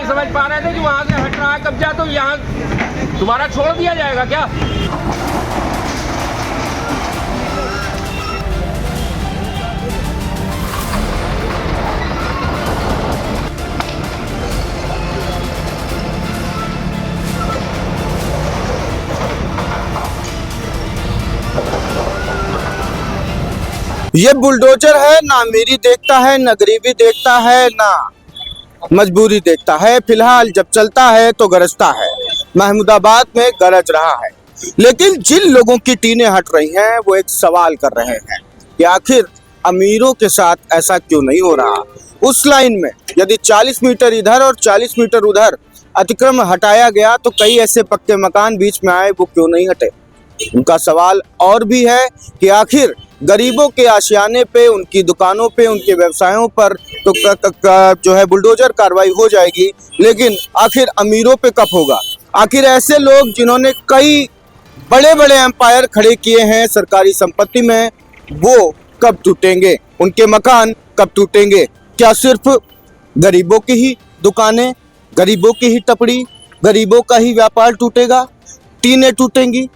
नहीं समझ पा रहे थे कि वहाँ से हट रहा है कब्जा तो यहाँ दोबारा छोड़ दिया जाएगा क्या? ये बुलडोजर है, ना अमीरी देखता है, ना गरीबी देखता है, ना मजबूरी देखता है। फिलहाल जब चलता है तो गरजता है। महमूदाबाद में गरज रहा है, लेकिन जिन लोगों की टीनें हट रही हैं वो एक सवाल कर रहे हैं कि आखिर अमीरों के साथ ऐसा क्यों नहीं हो रहा। उस लाइन में यदि 40 मीटर इधर और 40 मीटर उधर अतिक्रमण हटाया गया तो कई ऐसे पक्के मकान बीच में आए, वो क्यों नहीं हटे। उनका सवाल और भी है कि आखिर गरीबों के आशियाने पे, उनकी दुकानों पे, उनके व्यवसायों पर तो जो है बुलडोजर कार्रवाई हो जाएगी, लेकिन आखिर अमीरों पे कब होगा। आखिर ऐसे लोग जिन्होंने कई बड़े बड़े एम्पायर खड़े किए हैं सरकारी संपत्ति में, वो कब टूटेंगे, उनके मकान कब टूटेंगे। क्या सिर्फ गरीबों की ही दुकानें, गरीबों की ही टपड़ी, गरीबों का ही व्यापार टूटेगा, टीनें टूटेंगी,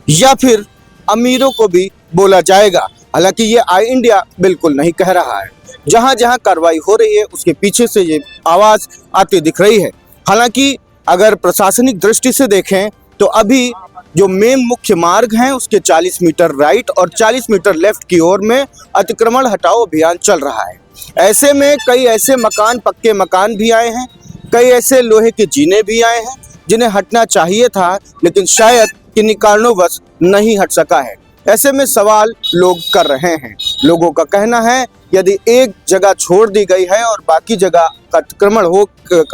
या फिर अमीरों को भी बोला जाएगा। हालांकि ये आई इंडिया बिल्कुल नहीं कह रहा है। जहां जहां कार्रवाई हो रही है उसके पीछे से ये आवाज आती दिख रही है। हालांकि अगर प्रशासनिक दृष्टि से देखें तो अभी जो मेन मुख्य मार्ग हैं उसके 40 मीटर राइट और 40 मीटर लेफ्ट की ओर में अतिक्रमण हटाओ अभियान चल रहा है। ऐसे में कई ऐसे मकान, पक्के मकान भी आए हैं, कई ऐसे लोहे के जीने भी आए हैं जिन्हें हटना चाहिए था, लेकिन शायद किन्हीं कारणों नहीं हट सका है। ऐसे में सवाल लोग कर रहे हैं। लोगों का कहना है यदि एक जगह छोड़ दी गई है और बाकी जगह अतिक्रमण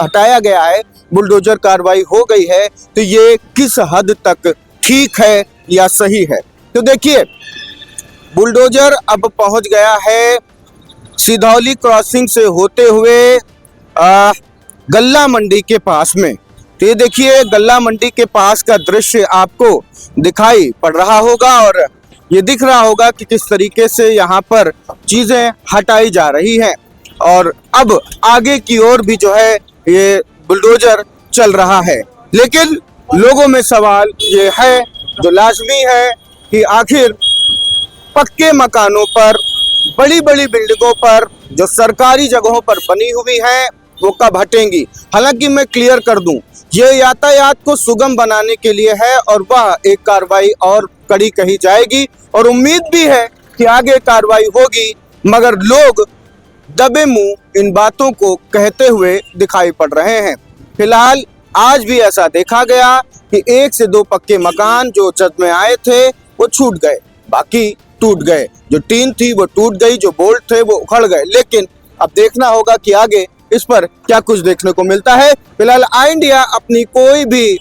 हटाया गया है, बुलडोजर कार्रवाई हो गई है, तो ये किस हद तक ठीक है या सही है। तो देखिए, बुलडोजर अब पहुंच गया है सिधौली क्रॉसिंग से होते हुए गल्ला मंडी के पास में। तो ये देखिए, गल्ला मंडी के पास का दृश्य आपको दिखाई पड़ रहा होगा और ये दिख रहा होगा कि किस तरीके से यहाँ पर चीजें हटाई जा रही हैं। और अब आगे की ओर भी जो है ये बुलडोजर चल रहा है। लेकिन लोगों में सवाल ये है, जो लाजमी है, कि आखिर पक्के मकानों पर, बड़ी बड़ी बिल्डिंगों पर, जो सरकारी जगहों पर बनी हुई हैं, वो कब हटेंगी। हालांकि मैं क्लियर कर दूं, ये यातायात को सुगम बनाने के लिए है और वह एक कार्रवाई और कड़ी कही जाएगी और उम्मीद भी है कि आगे कार्रवाई होगी, मगर लोग दबे मुंह इन बातों को कहते हुए दिखाई पड़ रहे हैं। फिलहाल आज भी ऐसा देखा गया कि 1 से 2 पक्के मकान जो जद में आए थे वो छूट गए, बाकी टूट गए। जो टीन थी वो टूट गई, जो बोल्ट थे वो उखड़ गए। लेकिन अब देखना होगा कि आगे इस पर क्या कुछ देखने को मिलता है। फिलहाल आई इंडिया अपनी कोई भी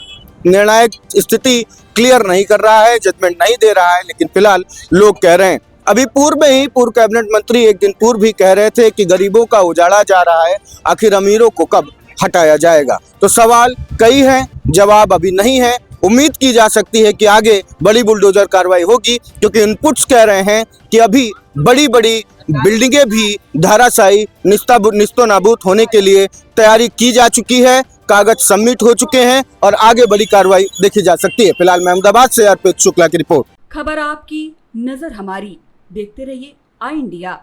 निर्णायक स्थिति क्लियर नहीं कर रहा है, जजमेंट नहीं दे रहा है, लेकिन फिलहाल लोग कह रहे हैं। अभी पूर्व में ही पूर्व कैबिनेट मंत्री एक दिन पूर्व भी कह रहे थे कि गरीबों का उजाड़ा जा रहा है, आखिर अमीरों को कब हटाया जाएगा। तो सवाल कई हैं, जवाब अभी नहीं है। उम्मीद की जा सकती है कि आगे बड़ी बुलडोजर कार्रवाई होगी, क्योंकि इनपुट्स कह रहे हैं कि अभी बड़ी बड़ी बिल्डिंगें भी धराशायी निस्तो नाबूद होने के लिए तैयारी की जा चुकी है, कागज सबमिट हो चुके हैं और आगे बड़ी कार्रवाई देखी जा सकती है। फिलहाल महमूदाबाद से अर्पित शुक्ला की रिपोर्ट। खबर आपकी, नजर हमारी, देखते रहिए आई इंडिया।